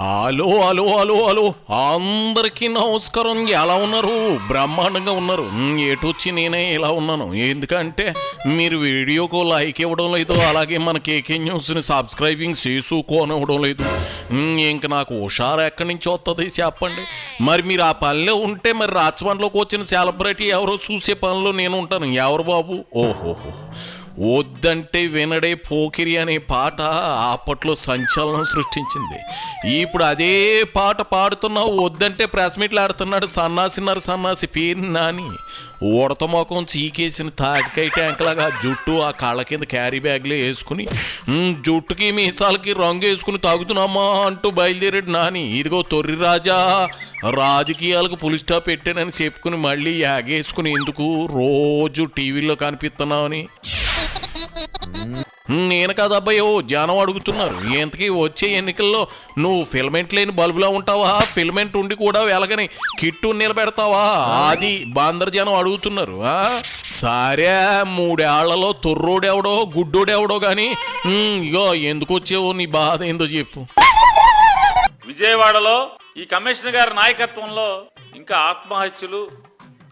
Hello hello hello hello అందరికీ నమస్కారం. ఎలా ఉన్నారు? బ్రహ్మాండంగా ఉన్నారు. ఎటొచ్చి నేనే ఇలా ఉన్నాను. ఎందుకంటే మీరు వీడియోకు లైక్ ఇవ్వడం లేదు, అలాగే మన కేకే న్యూస్ని సబ్స్క్రైబింగ్ చేసుకోనివ్వడం లేదు. ఇంక నాకు హుషారు ఎక్కడి నుంచి వస్తుంది చెప్పండి. మరి మీరు ఆ పనిలో ఉంటే మరి రాజమండ్రిలోకి వచ్చిన సెలబ్రిటీ ఎవరో చూసే పనిలో నేను ఉంటాను. ఎవరు బాబు? ఓహోహో, వద్దంటే వినడే పోకిరి అనే పాట అప్పట్లో సంచలనం సృష్టించింది. ఇప్పుడు అదే పాట పాడుతున్నావు, వద్దంటే ప్రెస్ మీట్లు ఆడుతున్నాడు సన్నాసి పేరు నాని. ఉడత మొఖం చీకేసిన తాటికాయ ట్యాంక్లాగా జుట్టు ఆ కాళ్ళ కింద క్యారీ బ్యాగ్లో వేసుకుని జుట్టుకి మీసాలకి రంగు వేసుకుని తాగుతున్నామా అంటూ బయలుదేరాడు నాని. ఇదిగో తొర్రి రాజా, రాజకీయాలకు పులి స్టాప్ పెట్టానని చెప్పుకుని మళ్ళీ యాగేసుకుని ఎందుకు రోజు టీవీలో కనిపిస్తున్నావని. నేను కదబ్బాయో జనం అడుగుతున్నారు, ఇంతకీ వచ్చే ఎన్నికల్లో నువ్వు ఫిలమెంట్ లేని బల్బులా ఉంటావా, ఫిలమెంట్ ఉండి కూడా వెలగని కిట్టు నిలబెడతావా? అది బాందర్ జనం అడుగుతున్నారు. సరే, 3 ఏళ్లలో తొర్రోడెవడో గుడ్డోడెవడో కానీ ఇగో ఎందుకు వచ్చావో నీ బాధ ఏందో చెప్పు. విజయవాడలో ఈ కమిషనర్ గారి నాయకత్వంలో ఇంకా ఆత్మహత్యలు,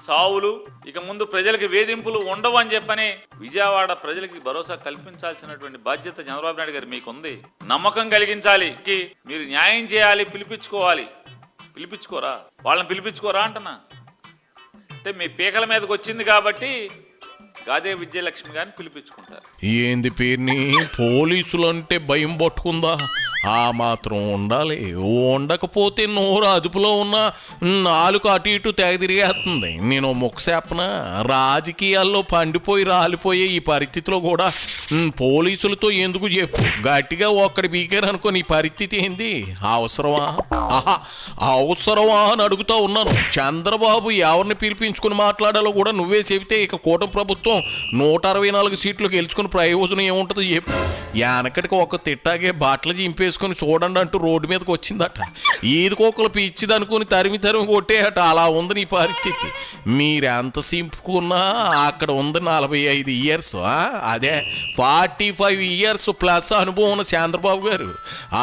సావులు, ఇక ముందు ప్రజలకి వేధింపులు ఉండవు అని చెప్పని విజయవాడ ప్రజలకి భరోసా కల్పించాల్సినటువంటి బాధ్యత చంద్రబాబు నాయుడు గారు మీకుంది. నమ్మకం కలిగించాలి, మీరు న్యాయం చేయాలి, పిలిపించుకోరా, వాళ్ళని పిలిపించుకోరా అంటున్నా. అంటే మీ పీకల మీదకి వచ్చింది కాబట్టి గాదే విజయలక్ష్మి గారిని పిలిపించుకుంటారు. ఏంది పేరుని పోలీసులు అంటే భయం పట్టుకుందా? ఆ మాత్రం ఉండాలి. ఉండకపోతే నోరు అదుపులో ఉన్న నాలుగు అటు ఇటు తెగ తిరిగేస్తుంది. నేను మొక్కసేపన రాజకీయాల్లో పండిపోయి రాలిపోయే ఈ పరిస్థితిలో కూడా పోలీసులతో ఎందుకు చెప్పు, గట్టిగా ఒక్కడి బీకారు అనుకో, నీ పరిస్థితి ఏంది? అవసరమా? అవసరమా అని అడుగుతా ఉన్నాను. చంద్రబాబు ఎవరిని పిలిపించుకుని మాట్లాడాలో కూడా నువ్వే చెబితే ఇక కూటమి ప్రభుత్వం 164 సీట్లు గెలుచుకుని ప్రయోజనం ఏముంటుందో చెప్పు. వెనకటికి ఒక తిట్టాగే బాటలు చింపేసుకుని చూడండి అంటూ రోడ్డు మీదకి వచ్చిందట. ఈదుకోకలు పిచ్చిదనుకుని తరిమి కొట్టేట. అలా ఉంది నీ పరిస్థితి. మీరెంత సింపుకున్నా అక్కడ ఉంది 45 ఇయర్స్, అదే 45 ఇయర్స్ ప్లస్ అనుభవం ఉన్న చంద్రబాబు గారు.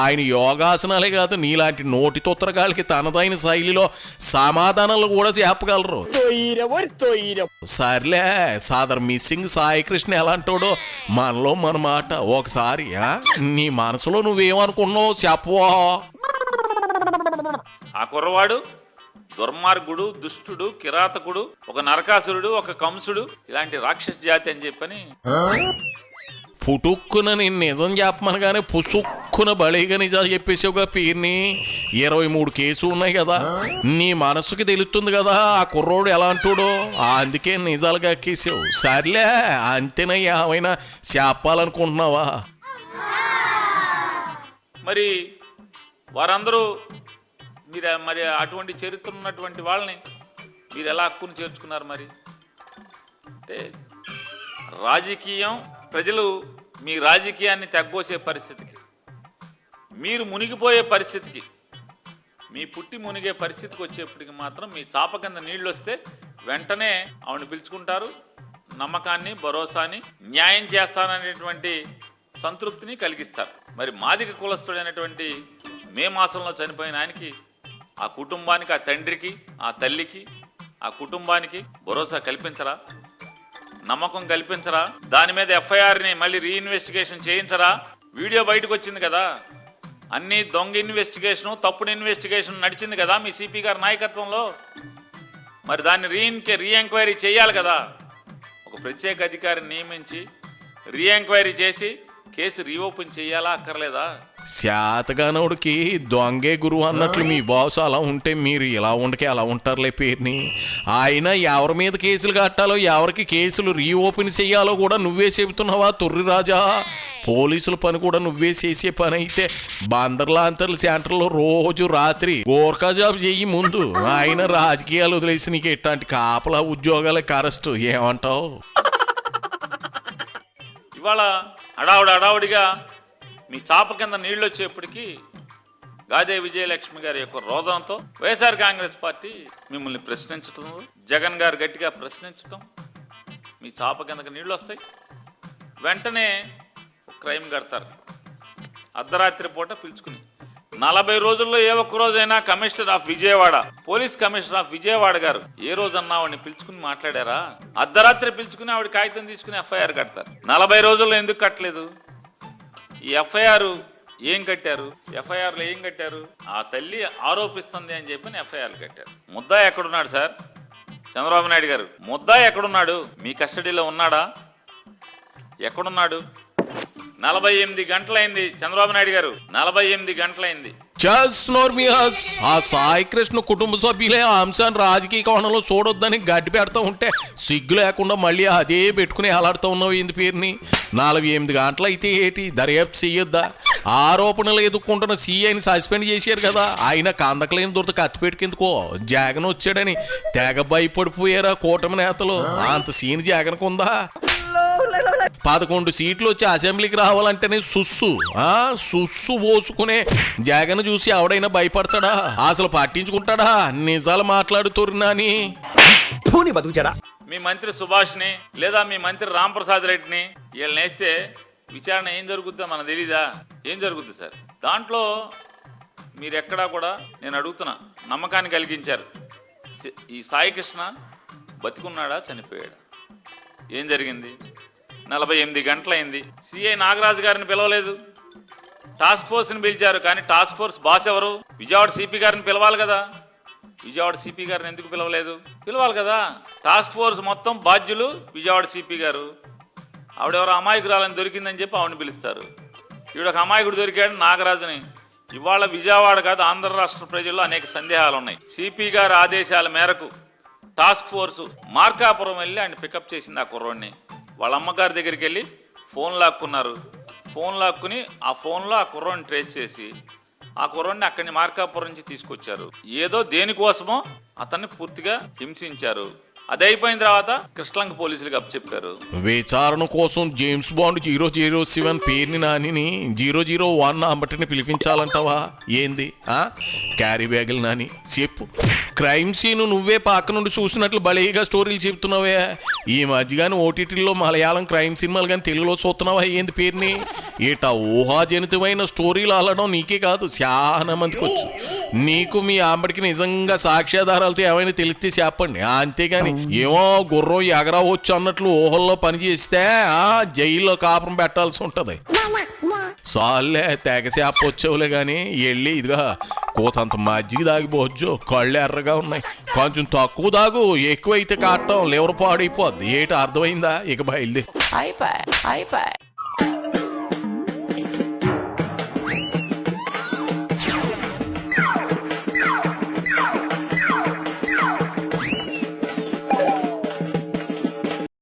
ఆయన యోగాసనాలే కాదు, నీలాంటి నోటి తొత్తరగాళ్ళకి తనదైన శైలిలో సమాధానాలు కూడా చెప్పగలరు. సర్లే, సాదర్ మిస్సింగ్ సాయి కృష్ణ ఎలాంటోడో మనలో మన మాట. ఒకసారి నీ మనసులో నువ్వేమనుకున్నావు చెప్పవా? ఆ కుర్రవాడు దుర్మార్గుడు, దుష్టుడు, కిరాతకుడు, ఒక నరకాసురుడు, ఒక కంసుడు, ఇలాంటి రాక్షస జాతి అని చెప్పని పుటుక్కున నేను నిజం చెప్పమనగానే పుసుక్కున బలిగా నిజాలు చెప్పేసావుగా పేరుని. 23 కేసులు ఉన్నాయి కదా, నీ మనసుకి తెలుస్తుంది కదా ఆ కుర్రోడు ఎలా అంటాడో, అందుకే నిజాలుగా ఎక్కేసావు. సర్లే, అంతేనయ్యా, ఏమైనా చెప్పాలనుకుంటున్నావా? మరి వారందరూ మరి అటువంటి చరిత్ర ఉన్నటువంటి వాళ్ళని మీరు ఎలా హక్కును చేర్చుకున్నారు? మరి అంటే రాజకీయం, ప్రజలు మీ రాజకీయాన్ని తగ్గోసే పరిస్థితికి, మీరు మునిగిపోయే పరిస్థితికి, మీ పుట్టి మునిగే పరిస్థితికి వచ్చేప్పటికి మాత్రం మీ చాప కింద నీళ్ళు వస్తే వెంటనే ఆవిడ పిలుచుకుంటారు. నమ్మకాన్ని, భరోసాని, న్యాయం చేస్తాననేటువంటి సంతృప్తిని కలిగిస్తారు. మరి మాదిక కులస్తుడైనటువంటి మే మాసంలో చనిపోయిన ఆయనకి, ఆ కుటుంబానికి, ఆ తండ్రికి, ఆ తల్లికి, ఆ కుటుంబానికి భరోసా కల్పించరా? నమ్మకం కల్పించరా? దాని మీద ఎఫ్ఐఆర్ని మళ్ళీ రీఇన్వెస్టిగేషన్ చేయించరా? వీడియో బయటకు వచ్చింది కదా, అన్ని దొంగ ఇన్వెస్టిగేషను, తప్పుడు ఇన్వెస్టిగేషన్ నడిచింది కదా మీ సిపి గారి నాయకత్వంలో. మరి దాన్ని రీఎంక్వైరీ చేయాలి కదా. ఒక ప్రత్యేక అధికారిని నియమించి రీఎంక్వైరీ చేసి కేసు రీఓపెన్ చేయాలా అక్కర్లేదా? శాతగానోడికి దొంగే గురువు అన్నట్లు మీ బాస్ అలా ఉంటే మీరు ఇలా ఉండకే అలా ఉంటారులే పేరుని. ఆయన ఎవరి మీద కేసులు కట్టాలో, ఎవరికి కేసులు రీఓపెన్ చేయాలో కూడా నువ్వే చెబుతున్నావా తొర్రి రాజా? పోలీసుల పని కూడా నువ్వే చేసే పని అయితే బందర్లాంతర్ల సెంటర్లో రోజు రాత్రి గోర్ఖా జాబ్ చెయ్యి ముందు. ఆయన రాజకీయాలు వదిలేసి నీకు ఎట్లాంటి కాపలా ఉద్యోగాలే కరెస్ట్. ఏమంటావు? ఇవాళ అడావుడిగా మీ చాప కింద నీళ్ళు వచ్చేప్పటికీ గాదే విజయలక్ష్మి గారి యొక్క రోదంతో వైఎస్ఆర్ కాంగ్రెస్ పార్టీ మిమ్మల్ని ప్రశ్నించటం, జగన్ గారు గట్టిగా ప్రశ్నించటం, మీ చాప కిందకి నీళ్ళు వస్తాయి. వెంటనే క్రైమ్ కడతారు. అర్ధరాత్రి పూట పిలుచుకుని 40 రోజుల్లో ఏ ఒక్క రోజైనా commissioner of Vijayawada, police commissioner of Vijayawada గారు ఏ రోజన్నా ఆవిడని పిలుచుకుని మాట్లాడారా? అర్ధరాత్రి పిలుచుకుని ఆవిడ కాగితం తీసుకుని ఎఫ్ఐఆర్ కడతారు. 40 రోజుల్లో ఎందుకు కట్టలేదు? ఈ ఎఫ్ఐఆర్ ఏం కట్టారు? ఎఫ్ఐఆర్లో ఏం కట్టారు? ఆ తల్లి ఆరోపిస్తుంది అని చెప్పి ఎఫ్ఐఆర్ కట్టారు. ముద్దాయి ఎక్కడున్నాడు సార్? చంద్రబాబు నాయుడు గారు ముద్దాయి ఎక్కడున్నాడు? మీ కస్టడీలో ఉన్నాడా? ఎక్కడున్నాడు? 48 గంటలైంది చంద్రబాబు నాయుడు గారు, 48 గంటలైంది. నోర్మియాస్ ఆ సాయి కృష్ణ కుటుంబ సభ్యులే ఆ అంశాన్ని రాజకీయ కోణంలో చూడొద్దని గడ్డి పెడతా ఉంటే సిగ్గు లేకుండా మళ్ళీ అదే పెట్టుకుని అలాడుతూ ఉన్నావు ఇంది పేరుని. 48 గంటలు అయితే ఏంటి, దర్యాప్తు చెయ్యొద్దా? ఆరోపణలు ఎదుర్కొంటున్న సీఐని సస్పెండ్ చేశారు కదా, ఆయన కందకలేని దొరత కత్తిపెట్టుకెందుకో జగన్ వచ్చాడని తెగ భయపడిపోయారా కూటమి నేతలు. అంత సీన్ జగన్కు ఉందా? 11 సీట్లు వచ్చి అసెంబ్లీకి రావాలంటేనే సుస్సు పోసుకునే జగన్ చూసి ఎవడైనా భయపడతాడా? అసలు పట్టించుకుంటాడా? నిజాలు మాట్లాడుతుర్నాని. మీ మంత్రి సుభాష్ని లేదా మీ మంత్రి రాంప్రసాద్ రెడ్డిని వీళ్ళని వేస్తే విచారణ ఏం జరుగుద్దా మనకు తెలీదా? ఏం జరుగుద్ది సార్? దాంట్లో మీరు ఎక్కడా కూడా నేను అడుగుతున్నా నమ్మకాన్ని కలిగించారు. ఈ సాయి కృష్ణ బతికున్నాడా చనిపోయాడా? ఏం జరిగింది? 48 గంటలైంది. సిఐ నాగరాజు గారిని పిలవలేదు, టాస్క్ ఫోర్స్ని పిలిచారు. కానీ టాస్క్ ఫోర్స్ బాస్ ఎవరు? విజయవాడ సిపి గారిని పిలవాలి కదా. విజయవాడ సిపి గారిని ఎందుకు పిలవలేదు? పిలవాలి కదా. టాస్క్ ఫోర్స్ మొత్తం బాధ్యులు విజయవాడ సిపి గారు. ఆవిడెవరో అమాయకురాలని దొరికిందని చెప్పి ఆవిడని పిలుస్తారు. ఈవిడొక అమాయకుడు దొరికాడు నాగరాజుని. ఇవాళ విజయవాడ కాదు ఆంధ్ర రాష్ట్ర ప్రజల్లో అనేక సందేహాలు ఉన్నాయి. సిపి గారి ఆదేశాల మేరకు టాస్క్ ఫోర్సు మార్కాపురం వెళ్ళి ఆయన పికప్ చేసింది. ఆ కుర్రోడిని వాళ్ళ అమ్మగారి దగ్గరికి వెళ్ళి ఫోన్ లాక్కున్నారు. ఫోన్ లాక్కుని ఆ ఫోన్లో ఆ కుర్రోడిని ట్రేస్ చేసి ఆ కుర్రోడిని అక్కడిని మార్కాపురం నుంచి తీసుకొచ్చారు. ఏదో దేనికోసమో అతన్ని పూర్తిగా హింసించారు. అది అయిపోయిన తర్వాత కృష్ణలంక పోలీసులకు అప్పచెప్పారు. విచారణ కోసం జేమ్స్ బాండ్ 007 పేరుని నానిని 001 అంబటిని పిలిపించాలంటావా ఏంది? క్యారీ బ్యాగులు నాని చెప్పు. క్రైమ్ సీన్ నువ్వే పక్క నుండి చూసినట్లు బలేగా స్టోరీలు చెప్తున్నావే. ఈ మధ్యగాని ఓటీటీలో మలయాళం క్రైమ్ సినిమాలు కానీ తెలుగులో చూస్తున్నావా ఏంది పేరుని? ఏటా ఊహాజనితమైన స్టోరీలు అల్లడం నీకే కాదు చాలా మందికి వచ్చు. నీకు మీ ఆంబడికి నిజంగా సాక్ష్యాధారాలతో ఏమైనా తెలిస్తే చెప్పండి. అంతేగాని ఏమో గుర్రం ఎగరవచ్చు అన్నట్లు ఊహల్లో పనిచేస్తే జైల్లో కాపురం పెట్టాల్సి ఉంటది. సాల్లే తెగసేప వచ్చావులే గాని వెళ్ళి ఇదిగా కోతంత మజ్జిగ దాగిపోవచ్చు. కళ్ళు ఎర్రగా ఉన్నాయి, కొంచెం తక్కువ దాగు, ఎక్కువైతే కాటం లివర్ పాడైపోద్ది. ఏటి అర్థమైందా? ఇక బయలుదేరి.